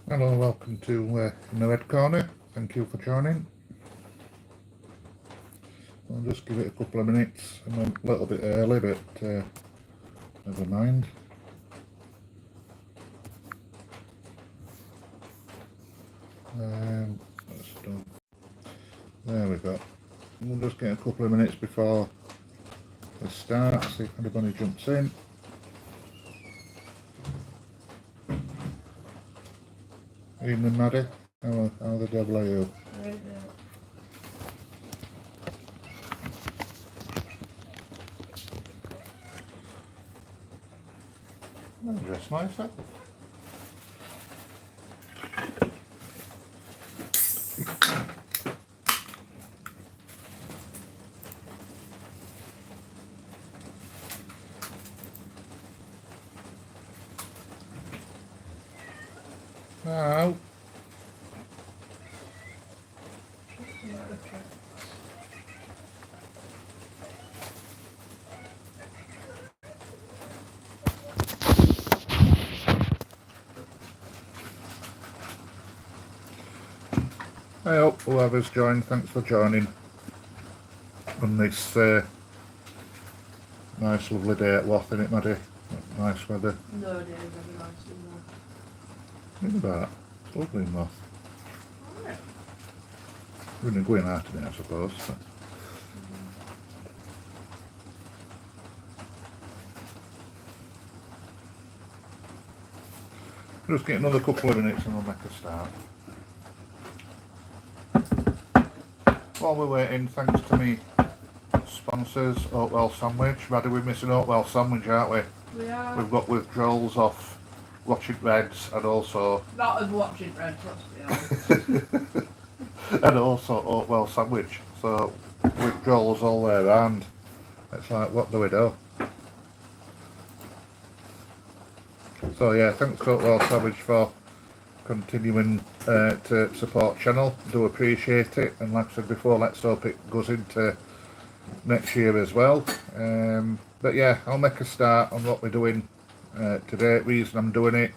Hello, welcome to In the Red Corner. Thank you for joining. I'll just give it a couple of minutes. I'm a little bit early, but never mind. That's done. There we go. We'll just get a couple of minutes before we start, see if anybody jumps in. Evening, Maddie. How the devil are you? Right Oh, dress nice, huh? Now, I hope whoever's joined, thanks for joining on this nice lovely day at Loth, innit, Maddie? Nice weather. No, it is very nice in there. Look at that. It's lovely in Loth. Alright. We're going to go in after it, I suppose. But just get another couple of minutes and we'll make a start. While we're waiting, thanks to me sponsors, Oatwell Sandwich. Maddie, we're missing Oatwell Sandwich, aren't we? We are. We've got withdrawals off watching Reds and also Not of watching Red, let's be honest. and also Oatwell Sandwich. So withdrawals all the way around. It's like, what do we do? So yeah, thanks to Oatwell Sandwich for continuing to support channel. Do appreciate it, and like I said before, let's hope it goes into next year as well. But yeah, I'll make a start on what we're doing today. Reason I'm doing it,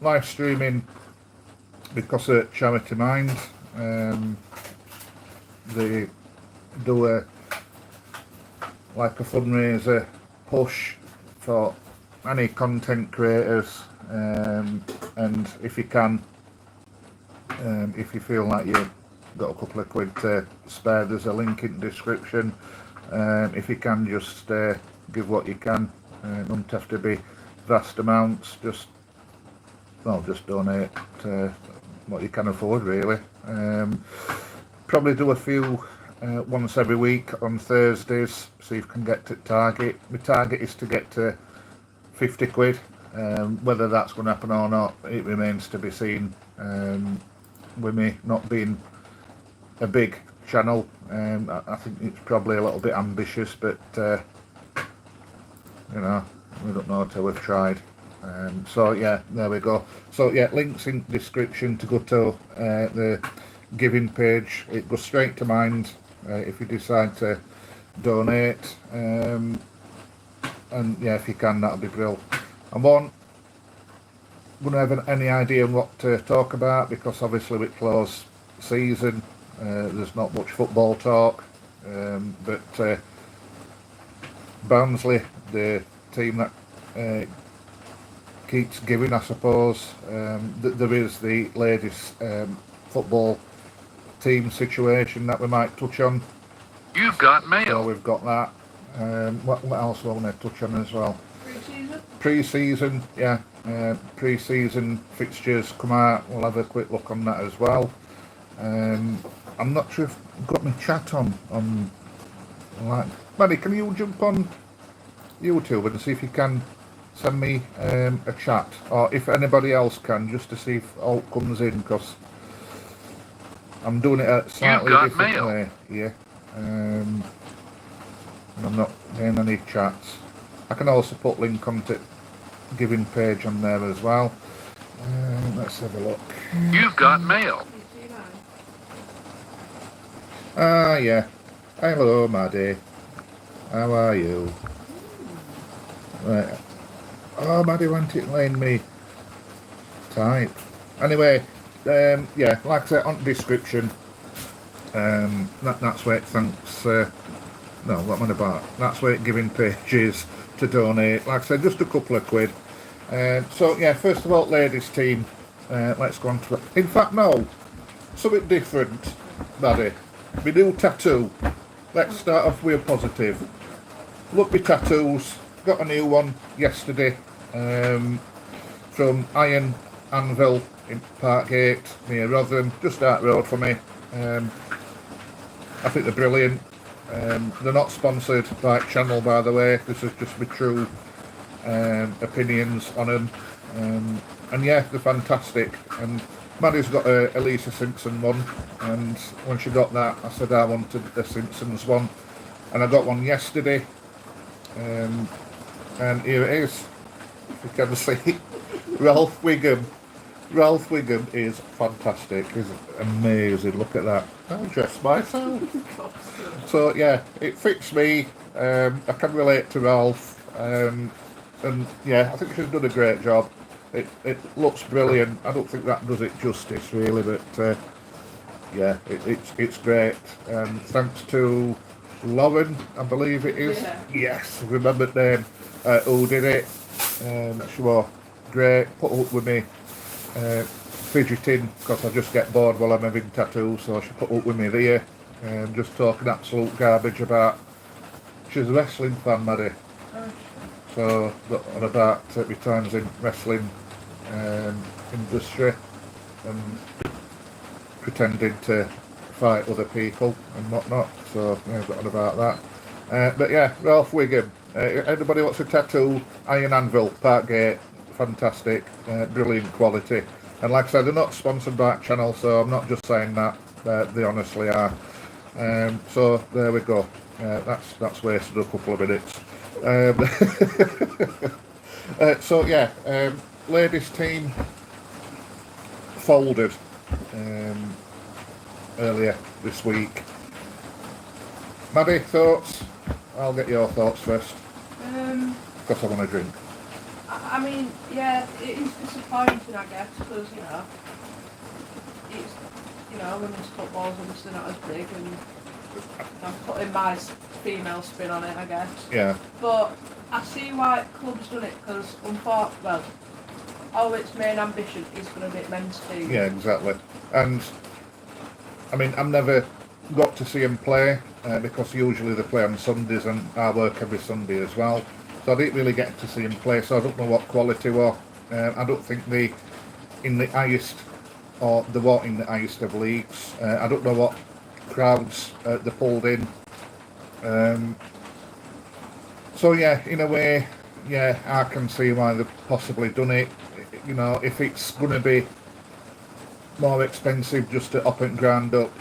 live streaming because of Charity Mind. They do a fundraiser push for any content creators, and if you can, if you feel like you've got a couple of quid to spare, there's a link in the description. If you can, just give what you can. Don't have to be vast amounts, just donate what you can afford, really. Probably do a few once every week on Thursdays, see if you can get to target. My target is to get to 50 quid. Whether that's going to happen or not, it remains to be seen. With me not being a big channel, I think it's probably a little bit ambitious, but you know, we don't know until we've tried. So yeah, there we go. So yeah, links in the description to go to the giving page. It goes straight to Mind if you decide to donate. And yeah, if you can, that'll be brilliant. I won't have any idea what to talk about because obviously with close season, there's not much football talk. But Barnsley, the team that keeps giving, I suppose. There is the ladies football team situation that we might touch on. You've got mail. So we've got that. What else will we touch on as well? Pre-season? Pre-season, yeah. Pre-season fixtures come out. We'll have a quick look on that as well. I'm not sure if I've got my chat on like. Maddie, can you jump on YouTube and see if you can send me a chat, or if anybody else can, just to see if all comes in, because I'm doing it a slightly different way here. And I'm not getting any chats. I can also put link onto giving page on there as well. Let's have a look. You've got mail. Ah, yeah. Hello, Maddie. How are you? Right. Oh, Maddie went it laying me type. Anyway, yeah, like I said, on the description, that's where it thanks, no, what am I about? That's where it giving pages to donate. Like I said, just a couple of quid. So yeah, first of all, ladies team, let's go on to it. In fact, no, something different, Maddie. My new tattoo. Let's start off with a positive. Look, my tattoos. Got a new one yesterday from Iron Anvil in Parkgate near Rotherham, just out the road for me. I think they're brilliant. They're not sponsored by channel, by the way. This is just my true opinions on them. And yeah, they're fantastic. And Maddie's got a Lisa Simpson one, and when she got that, I said I wanted a Simpsons one, and I got one yesterday. And here it is. If you can see, Ralph Wiggum. Ralph Wiggum is fantastic. He's amazing. Look at that. I dressed myself. So yeah, it fits me. I can relate to Ralph. And yeah, I think she's done a great job. It looks brilliant. I don't think that does it justice really, but yeah, it's great. Thanks to Lauren, I believe it is. Yeah. Yes, remembered name. Who did it? She was great. Put up with me fidgeting because I just get bored while I'm having tattoos, so she put up with me there. Just talking absolute garbage about. She's a wrestling fan, Maddie. So on about my times in wrestling industry and pretending to fight other people and whatnot. So yeah, got on about that. But yeah, Ralph Wiggum. Anybody wants a tattoo? Iron Anvil, Parkgate, fantastic, brilliant quality. And like I said, they're not sponsored by that channel, so I'm not just saying that. They honestly are. So there we go. That's wasted a couple of minutes. So yeah, ladies team folded earlier this week. Maddie, thoughts? I'll get your thoughts first, because I want a drink. I mean, yeah, it is disappointing, I guess, because, it's, women's football's obviously not as big, and I'm putting my female spin on it, I guess. Yeah. But I see why clubs done it, because its main ambition is going to be men's team. Yeah, exactly. And I mean, I've never got to see them play because usually they play on Sundays, and I work every Sunday as well. So I didn't really get to see them play, so I don't know what quality were. I don't think they in the highest, or they were in the highest of leagues. I don't know what crowds they pulled in. So yeah, in a way, yeah, I can see why they've possibly done it. If it's going to be more expensive just to up and ground up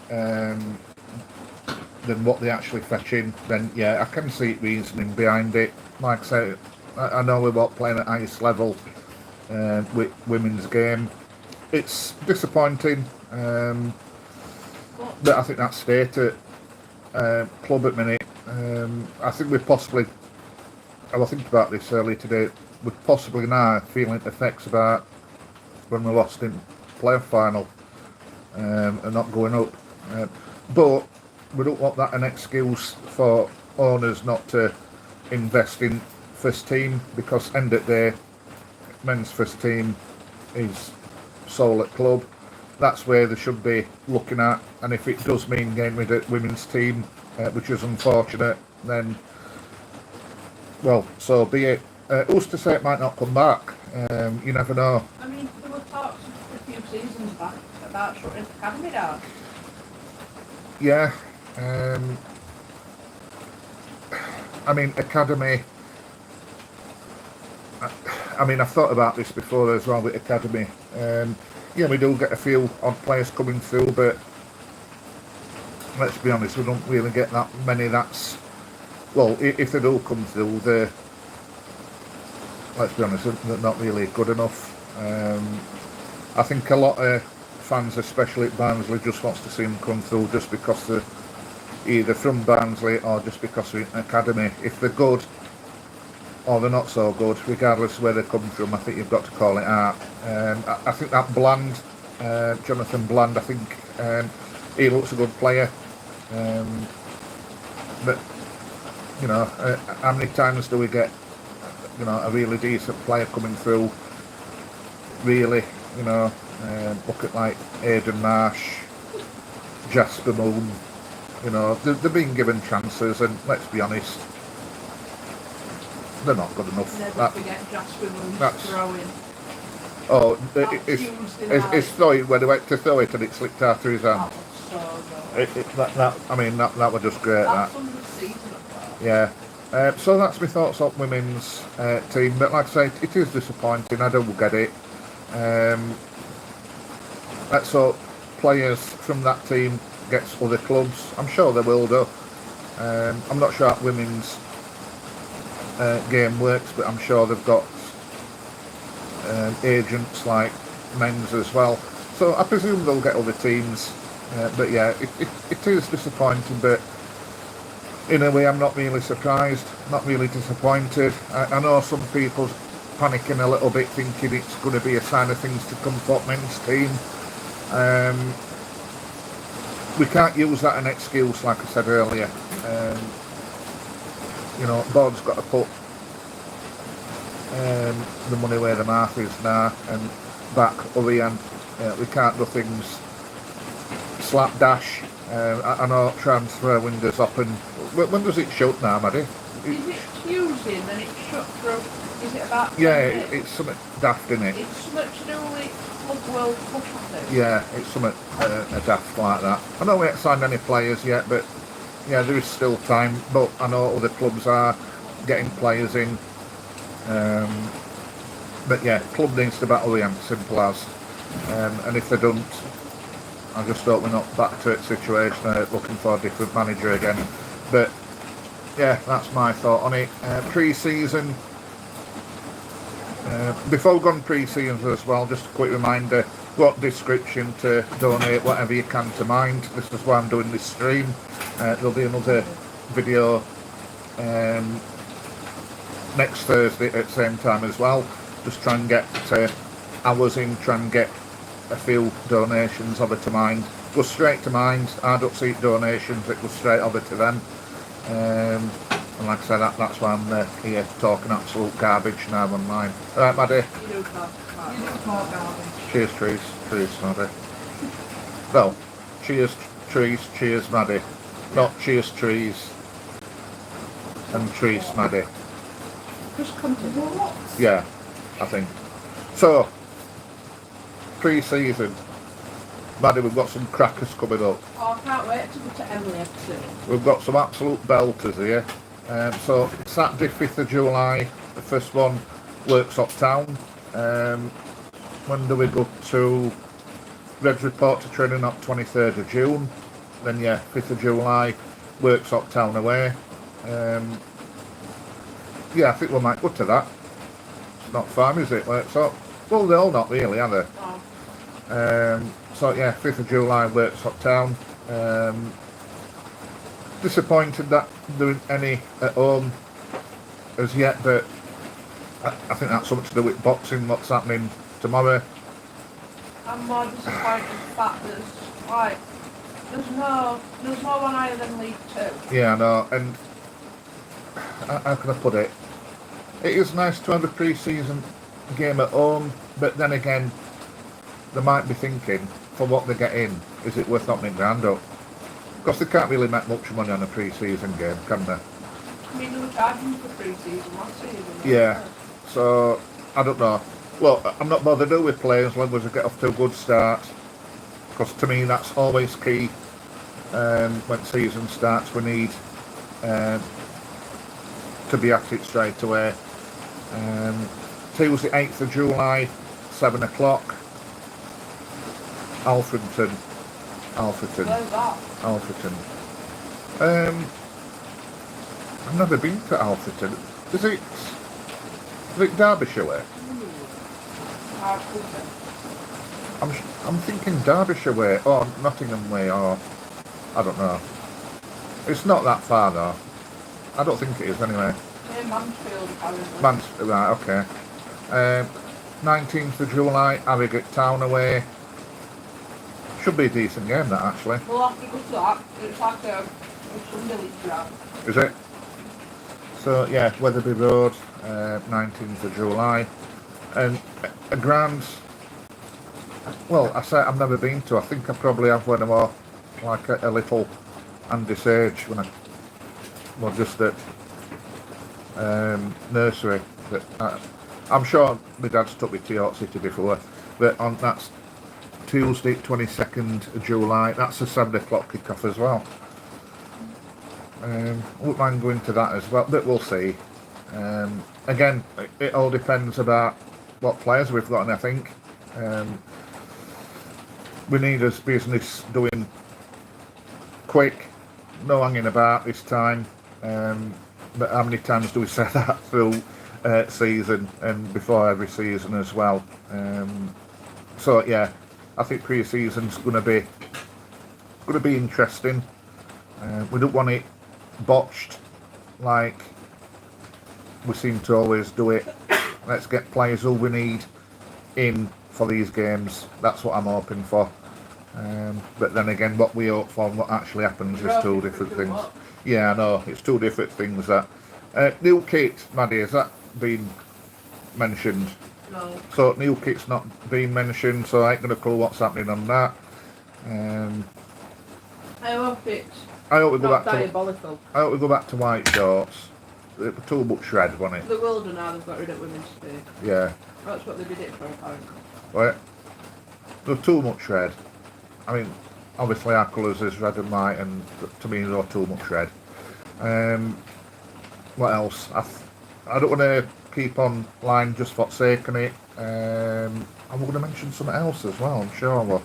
than what they actually fetch in, then yeah, I can see reasoning behind it. Like I say, I know we're not playing at highest level with women's game. It's disappointing, but I think that's state at club at minute. I think we possibly, I was thinking about this earlier today, we're possibly now feeling effects about when we lost in playoff final and not going up. But we don't want that an excuse for owners not to invest in first team, because end of the day, men's first team is sole at club. That's where they should be looking at, and if it does mean getting rid of women's team, which is unfortunate, then well, so be it. Who's to say it might not come back? You never know. I mean, there were talks a few seasons back about shutting the academy down. Yeah. I mean, academy. I mean, I've thought about this before as well with academy. Yeah, we do get a few odd players coming through, but let's be honest, we don't really get that many. That's, well, if they do come through, let's be honest, they're not really good enough. I think a lot of fans, especially at Barnsley, just wants to see them come through just because they're either from Barnsley or just because they're in academy. If they're good, or they're not so good, regardless of where they come from. I think you've got to call it out. I think that Bland, Jonathan Bland, I think he looks a good player. But you know, how many times do we get, you know, a really decent player coming through? Really, you know, look at like Aidan Marsh, Jasper Moon. You know, they're being given chances, and let's be honest, they're not good enough. Never forget Jasper Moon's throwing. Oh, it's throwing when he went to throw it and it slipped out through his hand. That was so good. That was just great. That's That. under the season of that. Yeah. So that's my thoughts on women's team. But like I say, it is disappointing. I don't get it. Let's hope players from that team gets other clubs. I'm sure they will do. I'm not sure how women's game works, but I'm sure they've got agents like men's as well. So I presume they'll get other teams. But yeah, it is disappointing, but in a way I'm not really surprised, not really disappointed. I know some people panicking a little bit, thinking it's going to be a sign of things to come for men's team. We can't use that as an excuse, like I said earlier. You know, board's got to put the money where the mouth is now and back Urian. We can't do things slapdash. I know transfer windows open. When does it shut now, Maddie? Is it Tuesday and then it shut for, is it about 10 Yeah, minutes? it's something daft, isn't it? It's something to do with Club World Cup, I think. Yeah, it's something daft like that. I know we haven't signed any players yet, but yeah, there is still time. But I know other clubs are getting players in. But yeah, club needs to battle the simple as. And if they don't, I just hope we're not back to that situation looking for a different manager again. But yeah, that's my thought on it. Pre-season. Before we've gone pre-season as well, just a quick reminder, got description to donate whatever you can to Mind. This is why I'm doing this stream. There'll be another video next Thursday at the same time as well. Just try and get hours in, try and get a few donations over to Mind. Go straight to Mind. I don't see donations, it goes straight over to them. And like I said, that's why I'm here talking absolute garbage now online. Alright, Maddie? You do talk garbage. Cheers, trees. Cheers, Maddie. Well, cheers, trees. Cheers, Maddie. Not cheers, trees. And trees, Maddie. Just continue. Yeah, I think. So, pre-season. Maddie, we've got some crackers coming up. Oh, I can't wait to go to Emily FC. We've got some absolute belters here. So Saturday 5th of July, the first one, Worksop Town. When do we go to Reds Report to training up 23rd of June? Then yeah, 5th of July, Worksop Town away. Yeah, I think we might go to that. It's not far, is it, Worksop? Well, they're all not really, are they? Oh. So yeah, 5th of July, Worksop Town. Disappointed that doing any at home as yet, but I think that's something to do with boxing, what's happening tomorrow. I'm more disappointed in the fact that there's no one higher than League 2. Yeah, I know, and how can I put it? It is nice to have a pre-season game at home, but then again, they might be thinking, for what they get in, is it worth opening ground up? Because they can't really make much money on a pre-season game, can they? I mean, they were charging for pre-season last season. Yeah, so I don't know. Well, I'm not bothered with playing as long as they get off to a good start. Because to me, that's always key. When season starts, we need to be at it straight away. Tuesday 8th of July, 7 o'clock. Alfreton. Where's that? Alfreton. I've never been to Alfreton. Is it Derbyshire way? I'm thinking Derbyshire way, or Nottingham way, or I don't know. It's not that far though. I don't think it is anyway. Near Mansfield, apparently. Right, okay. 19th of July, Harrogate Town away. Should be a decent game, that, actually. We'll have to go to that. It's like a Sunday league ground. Is it? So, yeah, Wetherby Road, 19th of July. And a ground, well, I say I've never been to. I think I probably have when I was like a little Andy's age, when I was just at nursery. But I'm sure my dad's took me to York City before, but that's Tuesday 22nd of July. That's a 7 o'clock kick-off as well. Wouldn't mind going to that as well, but we'll see. Again, it all depends about what players we've got, and I think we need this business doing quick, no hanging about this time. But how many times do we say that through season and before every season as well? So yeah, I think pre-season's going to be interesting. We don't want it botched like we seem to always do it. Let's get players who we need in for these games. That's what I'm hoping for. But then again, what we hope for and what actually happens is two different things. Yeah, I know, it's two different things. That new kit, Maddie, has that been mentioned? No. So new kit's not been mentioned, so I ain't gonna clue what's happening on that. I hope it's I hope we go not back diabolical. I hope we go back to white shorts. It was too much red, wasn't it? The world and now they've got rid of women's pay. Yeah. That's what they did it for, apparently. Right. There's too much red. I mean, obviously our colours is red and white, and to me they're too much red. What else? I don't want to keep on line just for sake of it. I'm going to mention something else as well, I'm sure I will.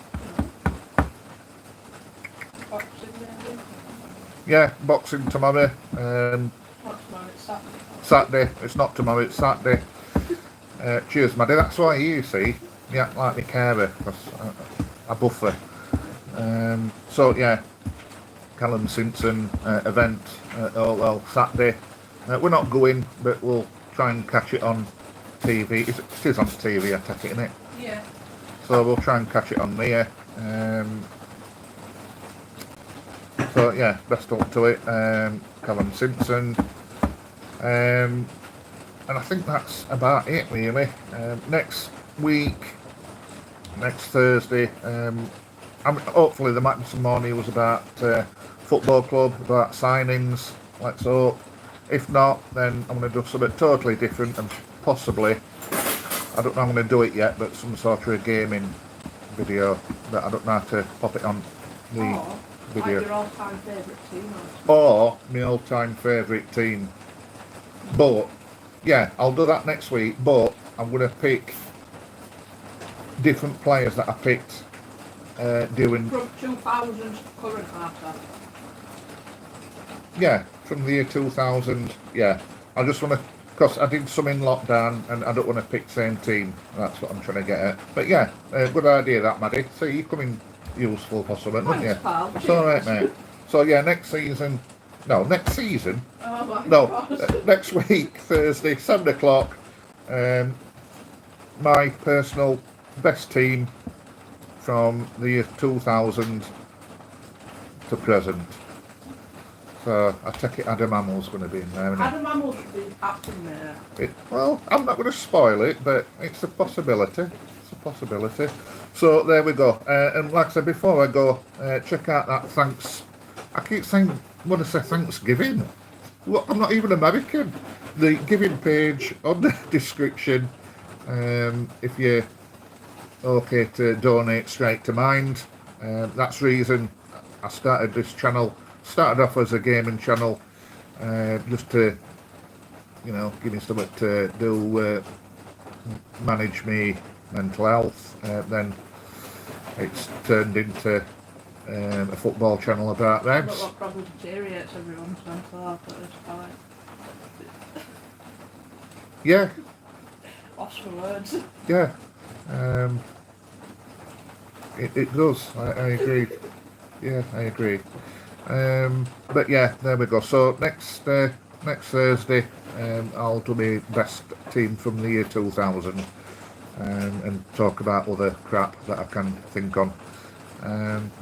Boxing, maybe? Yeah, boxing tomorrow. Not tomorrow, it's Saturday. Saturday. It's not tomorrow, it's Saturday. Cheers, Maddie. That's why you see, you act like me carer, because I buffer. So yeah, Callum Simpson event, well, Saturday. We're not going, but we'll try and catch it on TV. It is on TV, I take it, isn't it? Yeah. So we'll try and catch it on there. So yeah, best of luck to it, Callum Simpson. And I think that's about it really. Next week, next Thursday, hopefully there might be some more news about football club, about signings, let's hope. If not, then I'm going to do something totally different and possibly, I don't know I'm going to do it yet, but some sort of a gaming video that I don't know how to pop it on the video. Like your all-time favourite team. Or my all-time favourite team. But, yeah, I'll do that next week, but I'm going to pick different players that I picked doing... From 2000 current after. Yeah, from the year 2000, yeah. I just want to, because I did some in lockdown and I don't want to pick the same team. That's what I'm trying to get at. But yeah, good idea that, Maddie. So you're coming useful for something, aren't you? Pal. It's alright, mate. So yeah, next season, next season? Oh my No, God. next week, Thursday, 7 o'clock, my personal best team from the year 2000 to present. So I take it Adam Hamill's going to be in there, isn't Adam Hamill should be acting there. Well, I'm not going to spoil it, but it's a possibility. It's a possibility. So there we go. And like I said before I go, check out that thanks. I keep saying, I want to say Thanksgiving. Look, I'm not even American. The giving page on the description, if you're okay to donate straight to Mind. That's the reason I started this channel. Started off as a gaming channel, just to, give me something to do, manage me mental health. Then it's turned into a football channel about them. But what probably deteriorates everyone's mental health at this point. Yeah, Lost for words. yeah. It does. I agree. Yeah, I agree. But yeah, there we go. So next Thursday, I'll do my best team from the year 2000 and talk about other crap that I can think on.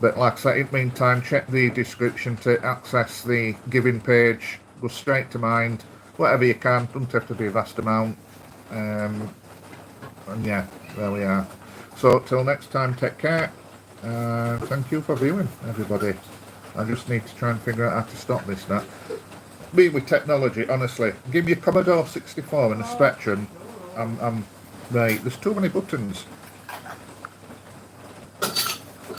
But like I say, in the meantime, check the description to access the giving page. Go straight to Mind, whatever you can, doesn't have to be a vast amount. And yeah, there we are. So till next time, take care. Thank you for viewing, everybody. I just need to try and figure out how to stop this now. Me with technology, honestly, give me a Commodore 64 and a Spectrum. I'm right. There's too many buttons.